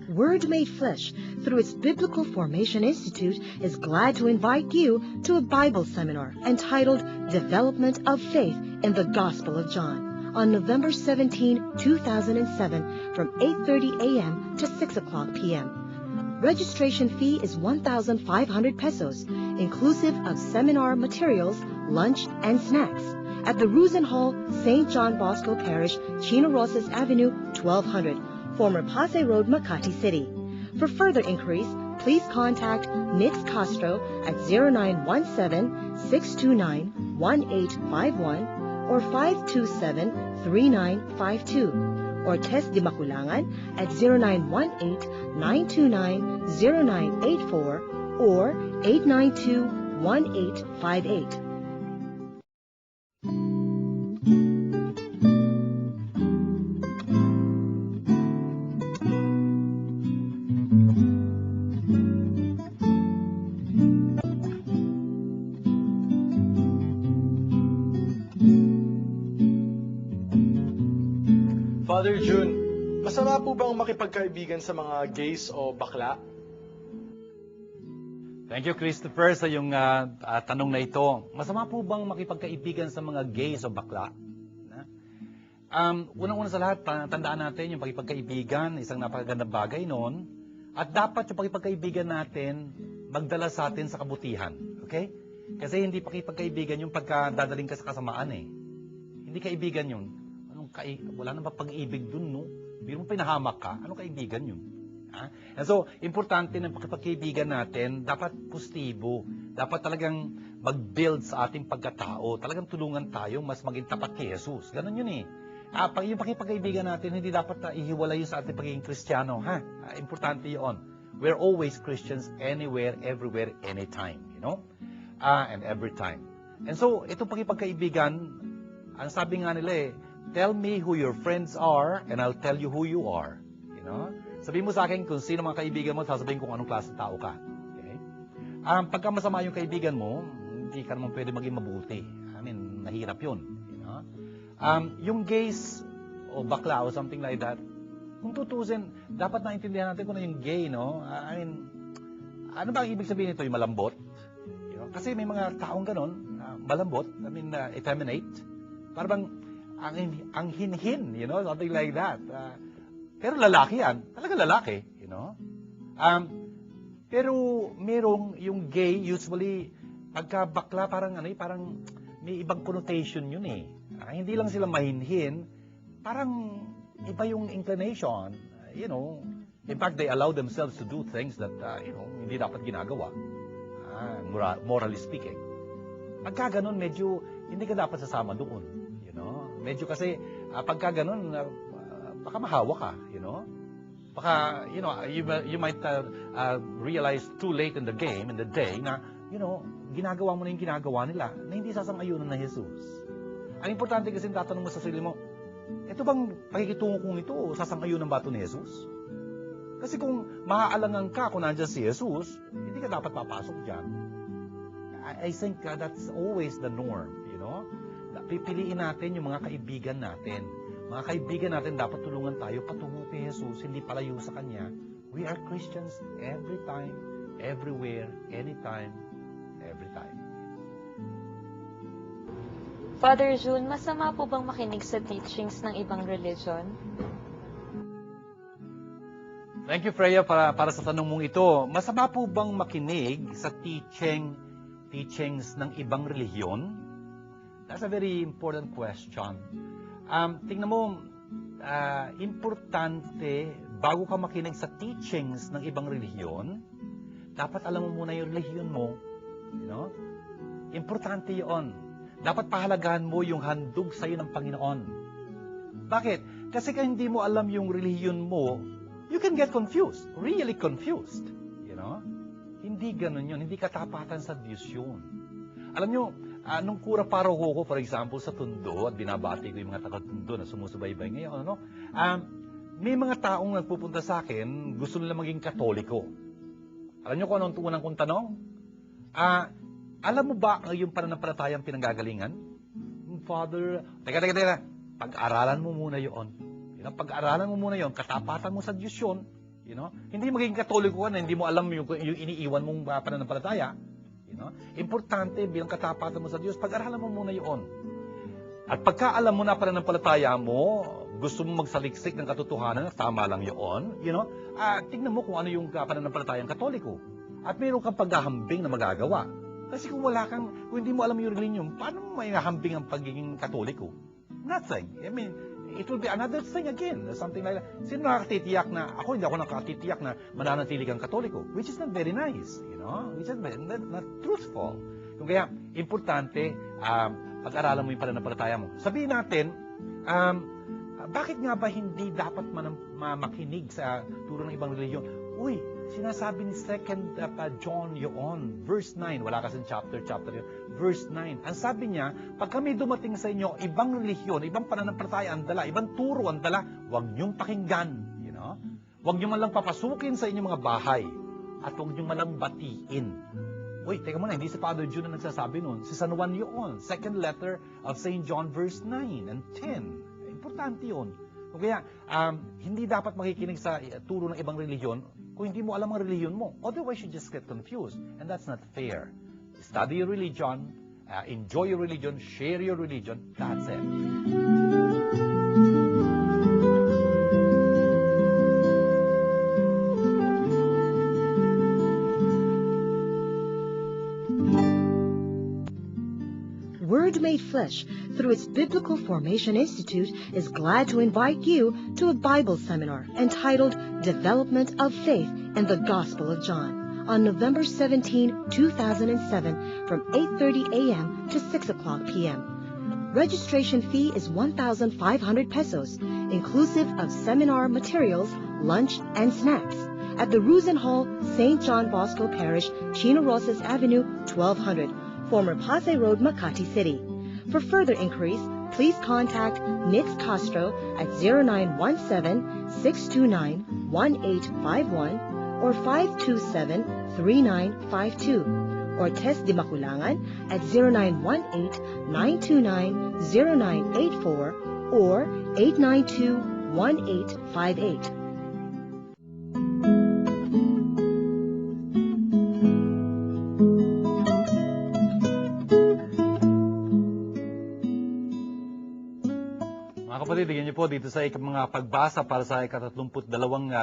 [SPEAKER 2] Word Made Flesh, through its Biblical Formation Institute, is glad to invite you to a Bible seminar entitled Development of Faith in the Gospel of John on November 17, 2007 from 8:30 a.m. to 6 o'clock p.m. Registration fee is 1,500 pesos, inclusive of seminar materials, lunch, and snacks at the Ruzen Hall, St. John Bosco Parish, Chino Rosas Avenue, 1200. Former Pasay Road, Makati City. For further inquiries, please contact Nix Castro at 0917-629-1851 or 527-3952 or Tess Di Maculangan at 0918-929-0984 or 892-1858.
[SPEAKER 4] Father June, masama po bang makipagkaibigan sa mga gays o bakla?
[SPEAKER 1] Thank you, Christopher, sa yung tanong na ito. Masama po bang makipagkaibigan sa mga gays o bakla? Unang-una sa lahat, tandaan natin yung pakipagkaibigan, isang napakagandang bagay noon. At dapat yung pakipagkaibigan natin magdala sa atin sa kabutihan. Okay? Kasi hindi pakipagkaibigan yung pagkadadaling ka sa kasamaan eh. Hindi kaibigan yun. Wala nang pag-ibig dun, no? Biro mo pinahamak ka, anong kaibigan yun? And so, importante ng pagkaibigan natin, dapat positibo. Dapat talagang mag-build sa ating pagkatao. Talagang tulungan tayo mas maging tapat kay Jesus. Ganon yun eh. Yung pakipagkaibigan natin, hindi dapat ihiwalay yun sa ating pagiging Kristiyano. Importante yun. We're always Christians anywhere, everywhere, anytime. You know? And every time. And so, itong pakipagkaibigan, ang sabi nga nila eh, tell me who your friends are and I'll tell you who you are. You know? Sabihin mo sa akin kung sino mga kaibigan mo, sasabihin kung anong klase tao ka. Okay? Pagka masama yung kaibigan mo, hindi ka naman pwede maging mabuti. I mean, nahirap yun. You know? Yung gays o bakla o something like that, kung tutusin, dapat naintindihan natin kung ano yung gay, no? I mean, ano ba ang ibig sabihin nito? Yung malambot? You know? Kasi may mga taong ganon, malambot, I mean, effeminate. Parang ang hinhin, you know, something like that. Pero lalaki yan. Talaga lalaki, you know. Pero merong yung gay, usually, pagka bakla, parang may ibang connotation yun eh. Hindi lang sila mahinhin, parang iba yung inclination, you know. In fact, they allow themselves to do things that, you know, hindi dapat ginagawa. Morally speaking. Pagka ganun, medyo hindi ka dapat sasama doon. Medyo kasi, pagka ganun, baka mahawa ka, you know? Baka, you know, you might realize too late in the game, in the day, na, you know, ginagawa mo na yung ginagawa nila, na hindi sasang-ayunan na Jesus. Ang importante kasi tatanong mo sa sarili mo, ito bang pakikitungo kong ito, sasang-ayunan ba ito ni Jesus? Kasi kung maaalangan ka kung nandiyan si Jesus, hindi ka dapat papasok dyan. I think that's always the norm, you know? Pipiliin natin yung mga kaibigan natin. Mga kaibigan natin, dapat tulungan tayo patungo kay Jesus, hindi palayo sa Kanya. We are Christians every time, everywhere, anytime, every time.
[SPEAKER 5] Father June, masama po bang makinig sa teachings ng ibang religion?
[SPEAKER 1] Thank you, Freya, para sa tanong mong ito. Masama po bang makinig sa teachings ng ibang relihiyon? That's a very important question. Tingnan mo, importante, bago ka makinig sa teachings ng ibang relihiyon, dapat alam mo muna yung relihiyon mo. You know? Importante yun. Dapat pahalagahan mo yung handog sa'yo ng Panginoon. Bakit? Kasi kung hindi mo alam yung relihiyon mo, you can get confused. Really confused. You know? Hindi ganun yun. Hindi katapatan sa Diyos yun. Alam nyo, Nung kura paroko ko, for example, sa Tondo, at binabati ko yung mga taga-Tondo na sumusubaybay ngayon, may mga taong nagpupunta sa akin, gusto nila maging Katoliko. Alam niyo kung anong unang kong tanong? Alam mo ba yung pananampalatayang pinanggagalingan? Father, teka. Pag-aralan mo muna yun. Pag-aralan mo muna yun, katapatan mo sa Diyos yun. Hindi maging Katoliko ka na hindi mo alam yung iniiwan mong pananampalataya. Importante bilang katapatan mo sa Diyos, pag-aralan mo muna yun. At pagka alam mo na pananampalataya mo, gusto mo magsaliksik ng katotohanan, tama lang yun, tignan mo kung ano yung pananampalatayang Katoliko. At mayroon kang paghahambing na magagawa. Kasi kung hindi mo alam yung religion, paano mo may hambing ang pagiging Katoliko? Nothing. I mean, it will be another thing again. Something like that. Sino nakakatitiyak na, hindi ako nakakatitiyak na mananatili kang Katoliko, which is not very nice, which is not truthful. Kung kaya, importante, pag-aralan mo yung pananampalataya mo. Sabihin natin, bakit nga ba hindi dapat makinig sa turo ng ibang religion? Uy, sinasabi ni 2 John yun, verse 9, wala kasing chapter yun, verse 9. Ang sabi niya, pag kami dumating sa inyo, ibang relihiyon, ibang pananampalataya ang dala, ibang turo ang dala, huwag niyong pakinggan. Huwag niyo man lang papasukin sa inyong mga bahay, at huwag niyo man lang batiin. Uy, teka muna, hindi si Father June na nagsasabi nun. Si San Juan yun, second letter of St. John, verse 9 and 10. Importante yun. Kaya, hindi dapat makikinig sa turo ng ibang relihiyon kung hindi mo alam ang relihiyon mo. Otherwise, you just get confused. And that's not fair. Study your religion, enjoy your religion, share your religion. That's it.
[SPEAKER 2] Word Made Flesh, through its Biblical Formation Institute, is glad to invite you to a Bible seminar entitled Development of Faith in the Gospel of John on November 17, 2007 from 8:30 a.m. to 6 o'clock p.m. Registration fee is 1,500 pesos, inclusive of seminar materials, lunch, and snacks at the Ruzen Hall, St. John Bosco Parish, Chino Rosas Avenue, 1200. Former Pasay Road, Makati City. For further inquiries, please contact Nitz Castro at 0917-629-1851 or 527-3952 or Tess Di Maculangan at 0918-929-0984 or 892-1858.
[SPEAKER 1] Bigyan niyo po dito sa mga pagbasa para sa 32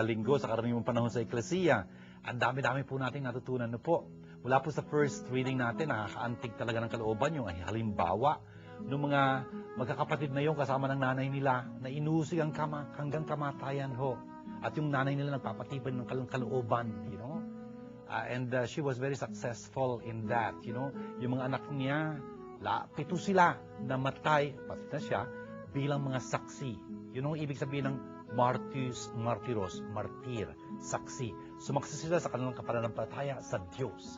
[SPEAKER 1] linggo sa karaniwang panahon sa Eklesiya. Ang dami-dami po nating natutunan na po. Mula po sa first reading natin, nakakaantig talaga ng kalooban yung halimbawa ng mga magkakapatid na yung kasama ng nanay nila na inusig hanggang kamatayan ho. At yung nanay nila nagpapatibay ng kalooban, and she was very successful in that, Yung mga anak niya, 7 sila namatay, pati na siya, bilang mga saksi. Yun ang ibig sabihin ng martiros, martir, saksi. Sumaksi sila sa kanilang pananampalataya sa Diyos.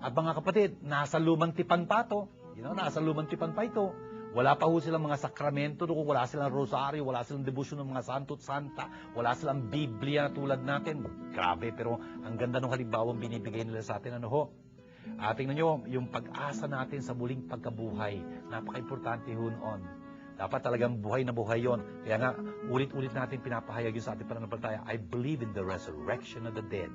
[SPEAKER 1] At mga kapatid, nasa lumang tipan pa ito. Nasa lumang tipan pa ito. Wala pa ho silang mga sakramento, wala silang rosaryo, wala silang debosyon ng mga santo't santa, wala silang Biblia na tulad natin. Grabe, pero ang ganda ng halimbawang binibigay nila sa atin. Tingnan nyo, yung pag-asa natin sa muling pagkabuhay. Napaka-importante ho noon. Dapat talagang buhay na buhay yon. Kaya nga, ulit-ulit natin pinapahayag yun sa ating pananampalataya. I believe in the resurrection of the dead.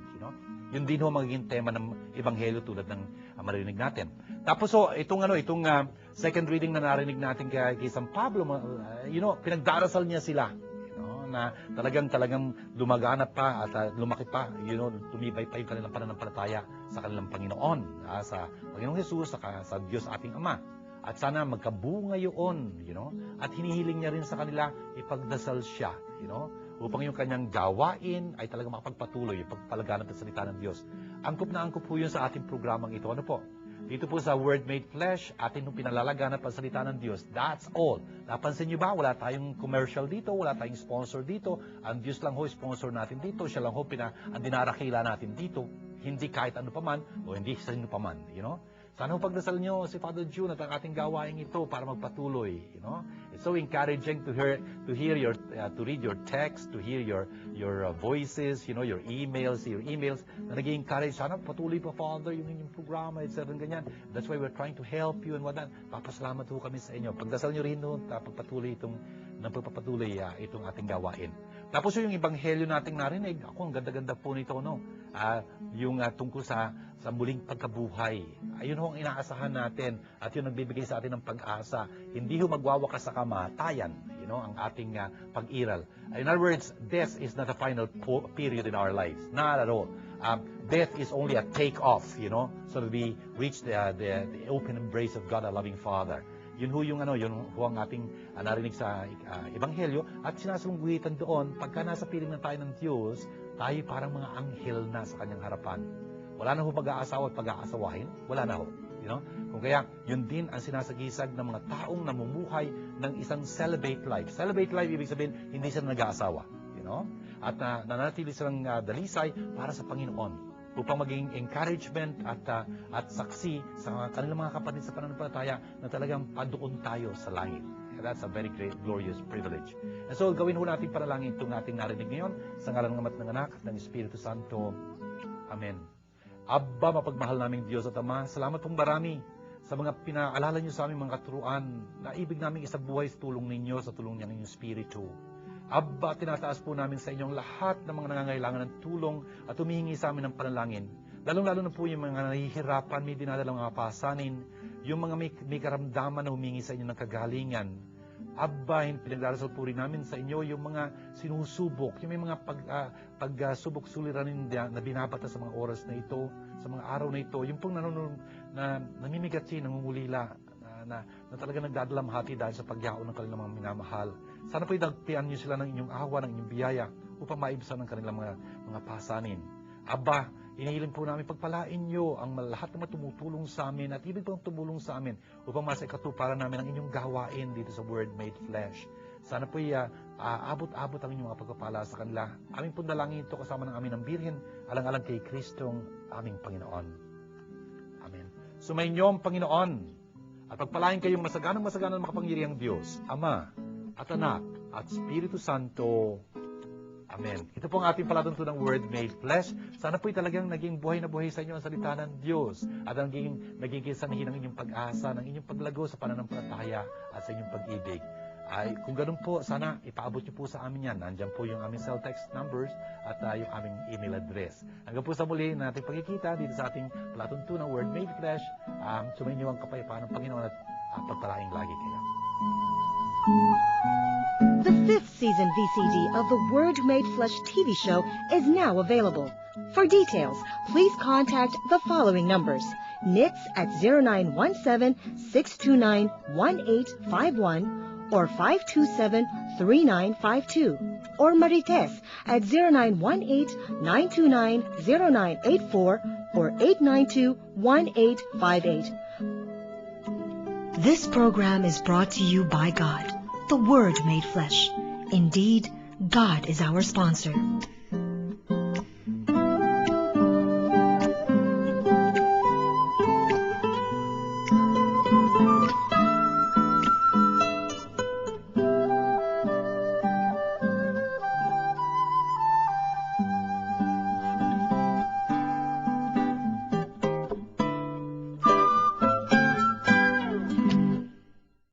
[SPEAKER 1] Yun din ho magiging tema ng Ebanghelyo tulad ng marinig natin. Tapos itong second reading na narinig natin kay San Pablo, pinagdarasal niya sila. Na talagang lumaganap pa at lumaki pa, tumibay pa yung kanilang pananampalataya sa kanilang Panginoon, sa Panginoong Jesus, sa Diyos ating Ama. At sana magkabunga yun, At hinihiling niya rin sa kanila, ipagdasal siya, Upang yung kanyang gawain ay talaga makapagpatuloy, pagpalaganap ng salita ng Diyos. Angkop na angkop po yun sa ating programang ito. Dito po sa Word Made Flesh, atin yung pinalalaganap ang salita ng Diyos. That's all. Napansin niyo ba? Wala tayong commercial dito, wala tayong sponsor dito. Ang Diyos lang ho sponsor natin dito. Siya lang ho ang dinarakila natin dito. Hindi kahit ano paman o hindi sa sino paman, Sana pagdasal nyo si Father June at ang ating gawain ito para magpatuloy. It's so encouraging to hear your to read your text, to hear your voices, your emails na nag-encourage. Sana patuloy pa, Father, yung inyong programa, etc. ganyan. That's why we're trying to help you and whatnot. Papasalamat ho kami sa inyo. Pagdasal nyo rin pagpatuloy itong ating gawain. Tapos yung ebanghelyo nating narinig, ang ganda-ganda po nito, yung tungkol sa muling pagkabuhay. Ayun ho ang inaasahan natin at yun nagbibigay sa atin ng pag-asa. Hindi ho magwawakas sa kamatayan, ang ating pag-iral. In other words, death is not a final period in our lives. Not at all. Death is only a take-off, so that we reach the open embrace of God, our loving Father. Yun ho ang ating narinig sa ebanghelyo at sinasalungguhitan doon, pagka nasa piling na tayo ng Diyos, tayo parang mga anghel na sa kanyang harapan. Wala na ho pag-aasawa at pag-aasawahin, wala na ho. Kung kaya, yun din ang sinasagisag ng mga taong namumuhay ng isang celibate life. Celibate life, ibig sabihin, hindi sila nag-aasawa. At nananatili silang dalisay para sa Panginoon, upang maging encouragement at saksi sa kanilang mga kapatid sa pananampalataya na talagang padoon tayo sa langit. And that's a very great, glorious privilege. And so, gawin ho natin panalangin itong ating narinig ngayon sa ngalan ng Ama at ng Anak at ng Espiritu Santo. Amen. Abba, mapagmahal naming Diyos at Ama, salamat pong marami sa mga pinaalala niyo sa aming mga katuruan na ibig naming isabuhay sa tulong ninyo, sa tulong ng inyong Espiritu. Abba, tinataas po namin sa inyong lahat ng mga nangangailangan ng tulong at humihingi sa amin ng panalangin. Lalong-lalo na po yung mga nahihirapan, may dinadalang mga pasanin, yung mga may karamdaman na humingi sa inyo ng kagalingan. Abba, pinagdarasal po rin namin sa inyo yung mga sinusubok, yung may mga pagsubok suliranin na binabata sa mga oras na ito, sa mga araw na ito, yung pong namimigati, nangungulila, na talaga nagdadalamhati dahil sa pagyaon ng kanilang mga minamahal. Sana po idagpian niyo sila ng inyong awa, ng inyong biyaya upang maibsan ang kanilang mga pasanin. Abba, inihiling po namin pagpalain niyo ang lahat ng tumutulong sa amin at ibig pang tumulong sa amin upang masaikatuparan namin ang inyong gawain dito sa Word Made Flesh. Sana po abot-abot ang inyong mga pagpapala sa kanila. Aming pong dalangin ito kasama ng amin ng Birhen, alang-alang kay Kristong aming Panginoon. Amen. Sumainyo ang Panginoon at pagpalain kayong masaganang makapangyarihang Diyos, Ama at Anak at Espiritu Santo. Amen. Ito po ang ating palatuntunang Word Made Flesh. Sana po'y talagang naging buhay na buhay sa inyo ang salita ng Diyos at naging sanhin ng inyong pag-asa, ng inyong paglago sa pananampalataya at sa inyong pag-ibig. Ay, kung ganun po, sana ipaabot niyo po sa amin yan. Nandiyan po yung aming cell text numbers at yung aming email address. Hanggang po sa muli na ating pagkikita dito sa ating palatuntunang Word Made Flesh. Sumainyo ang kapayapaan ng Panginoon at pagpalaing lagi kayo.
[SPEAKER 2] The 5th season VCD of the Word Made Flesh TV show is now available. For details, please contact the following numbers. NITS at 0917-629-1851 or 527-3952, or Marites at 0918-929-0984 or 892-1858. This program is brought to you by God, the Word Made Flesh. Indeed, God is our sponsor.